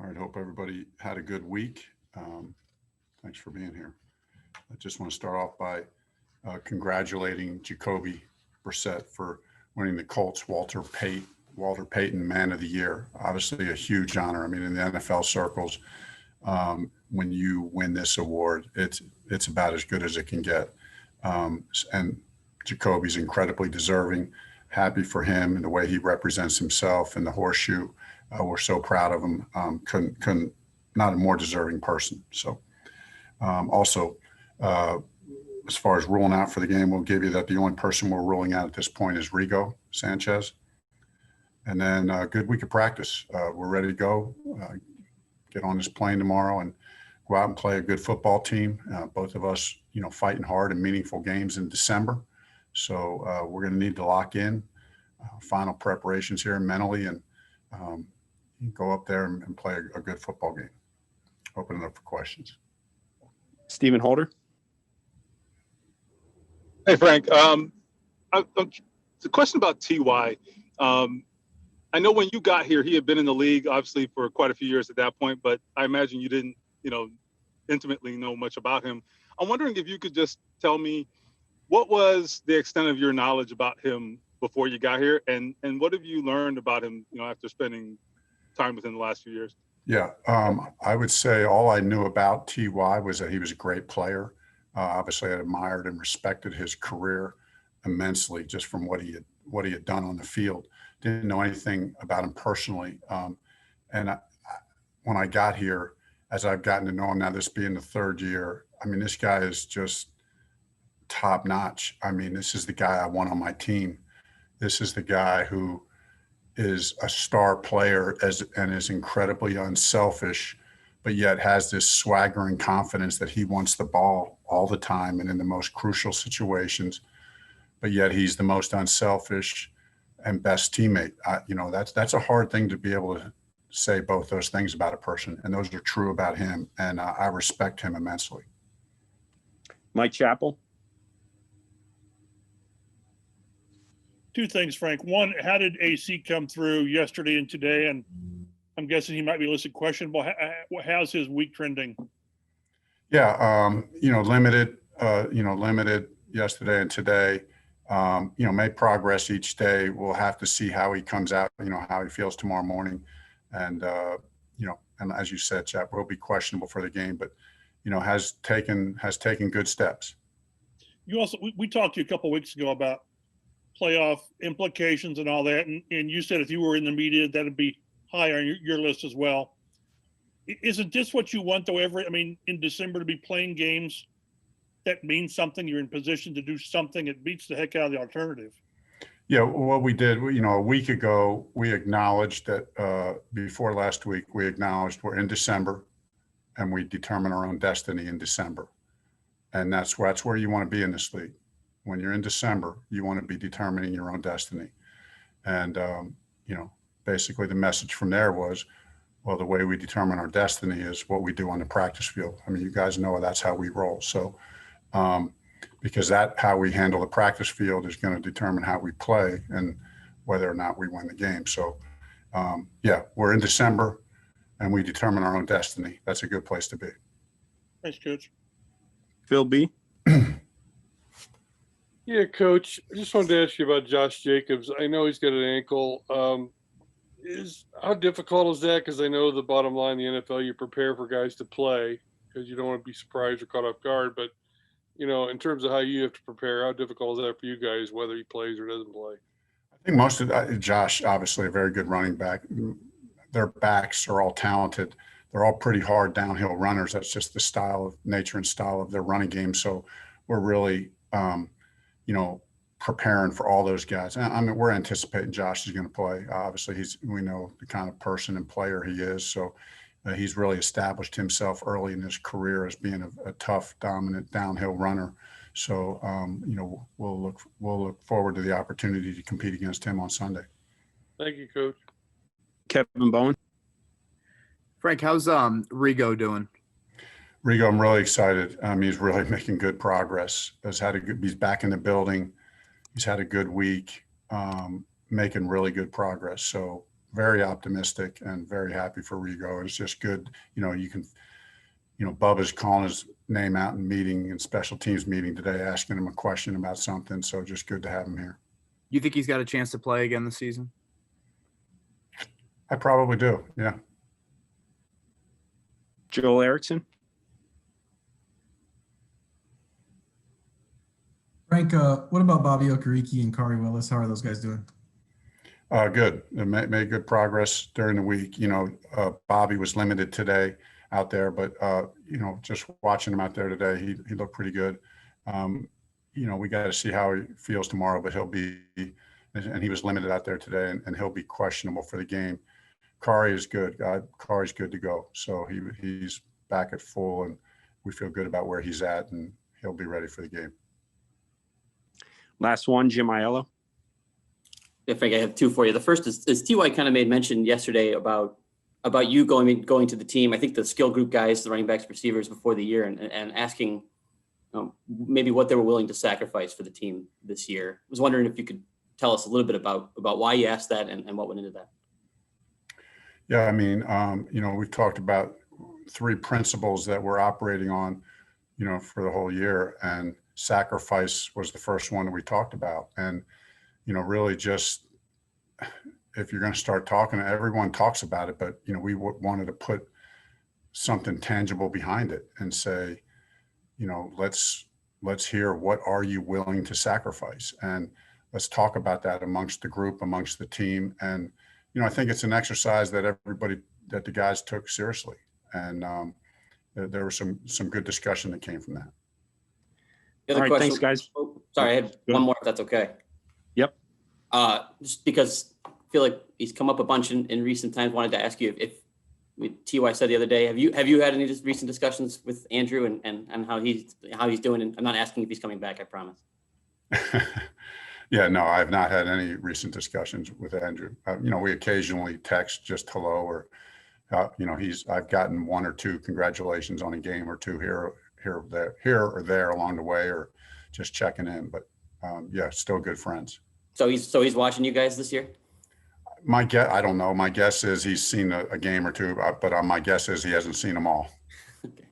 All right, hope everybody had a good week. Thanks for being here. I just want to start off by congratulating Jacoby Brissett for winning the Colts Walter Payton Man of the Year. Obviously a huge honor. I mean, in the NFL circles, when you win this award, it's about as good as it can get. And Jacoby's incredibly deserving. Happy for him and the way he represents himself in the horseshoe. We're so proud of him. Couldn't not a more deserving person. So also, as far as ruling out for the game, we'll give you that the only person we're ruling out at this point is Rigo Sanchez. And then a good week of practice. We're ready to go. Get on this plane tomorrow and go out and play a good football team. Both of us, fighting hard in meaningful games in December. So we're going to need to lock in final preparations here mentally and go up there and play a good football game. Open it up for questions. Stephen Holder. Hey, Frank. It's a question about T.Y. I know when you got here, he had been in the league, obviously, for quite a few years at that point, but I imagine you didn't, intimately know much about him. I'm wondering if you could just tell me what was the extent of your knowledge about him before you got here, and what have you learned about him, after spending time within the last few years? Yeah, I would say all I knew about T.Y. was that he was a great player. Obviously, I admired and respected his career immensely just from what he had done on the field. Didn't know anything about him personally. When I got here, as I've gotten to know him now, this being the third year, I mean, this guy is just top notch. I mean, this is the guy I want on my team. This is the guy who is a star player and is incredibly unselfish, but yet has this swaggering confidence that he wants the ball all the time and in the most crucial situations, but yet he's the most unselfish and best teammate. That's a hard thing to be able to say both those things about a person, and those are true about him, and I respect him immensely. Mike Chappell. Two things, Frank. One, how did AC come through yesterday and today? And I'm guessing he might be listed questionable. How's his week trending? Yeah, limited yesterday and today. Made progress each day. We'll have to see how he comes out, how he feels tomorrow morning. And, and as you said, Chap, will be questionable for the game, but, has taken good steps. You also, we talked to you a couple of weeks ago about playoff implications and all that. And you said if you were in the media, that'd be high on your list as well. Isn't this what you want though? In December to be playing games that means something, you're in position to do something. It beats the heck out of the alternative. Yeah. What we did, a week ago, we acknowledged that before last week, we acknowledged we're in December and we determine our own destiny in December. And that's where you want to be in this league. When you're in December, you want to be determining your own destiny. And, basically the message from there was, well, the way we determine our destiny is what we do on the practice field. I mean, you guys know that's how we roll. So, because how we handle the practice field is going to determine how we play and whether or not we win the game. So, we're in December and we determine our own destiny. That's a good place to be. Thanks, Coach. Phil B. Yeah, Coach, I just wanted to ask you about Josh Jacobs. I know he's got an ankle. How difficult is that? Because I know the bottom line in the NFL, you prepare for guys to play because you don't want to be surprised or caught off guard. But, in terms of how you have to prepare, how difficult is that for you guys, whether he plays or doesn't play? I think most of Josh, obviously a very good running back. Their backs are all talented. They're all pretty hard downhill runners. That's just the nature and style of their running game. So we're really, preparing for all those guys. I mean, we're anticipating Josh is going to play. Obviously, we know the kind of person and player he is. So he's really established himself early in his career as being a tough, dominant downhill runner. So, we'll look forward to the opportunity to compete against him on Sunday. Thank you, Coach. Kevin Bowen. Frank, how's Rigo doing? Rigo, I'm really excited. He's really making good progress. He's back in the building. He's had a good week, making really good progress. So very optimistic and very happy for Rigo. It's just good. Bubba's calling his name out in meeting and special teams meeting today, asking him a question about something. So just good to have him here. You think he's got a chance to play again this season? I probably do. Yeah. Joel Erickson. Frank, what about Bobby Okereke and Kari Willis? How are those guys doing? Good. They made good progress during the week. Bobby was limited today out there, but just watching him out there today, he looked pretty good. We got to see how he feels tomorrow, but and he was limited out there today, and he'll be questionable for the game. Kari is good. Kari's good to go. So he's back at full, and we feel good about where he's at, and he'll be ready for the game. Last one, Jim Aiello. Yeah, Frank, I have two for you. The first is T.Y. kind of made mention yesterday about you going to the team. I think the skill group guys, the running backs, receivers before the year, and asking maybe what they were willing to sacrifice for the team this year. I was wondering if you could tell us a little bit about why you asked that and what went into that. Yeah, I mean, we've talked about 3 principles that we're operating on, for the whole year, and sacrifice was the first one that we talked about. And, really just, if you're going to start talking, everyone talks about it, but, we wanted to put something tangible behind it and say, let's hear, what are you willing to sacrifice? And let's talk about that amongst the group, amongst the team. And, I think it's an exercise that the guys took seriously. And there was some good discussion that came from that. The other All right, question, thanks, guys. Oh, sorry, I had one more, if that's okay. Yep. Just because I feel like he's come up a bunch in recent times. Wanted to ask you if T.Y. said the other day, have you had any recent discussions with Andrew and how he's doing? And I'm not asking if he's coming back, I promise. Yeah, no, I've not had any recent discussions with Andrew. We occasionally text just hello, or I've gotten 1 or 2 congratulations on a game or 2 here or there along the way, or just checking in. But yeah, still good friends. So he's watching you guys this year? I don't know. My guess is he's seen a game or 2, but my guess is he hasn't seen them all. Okay.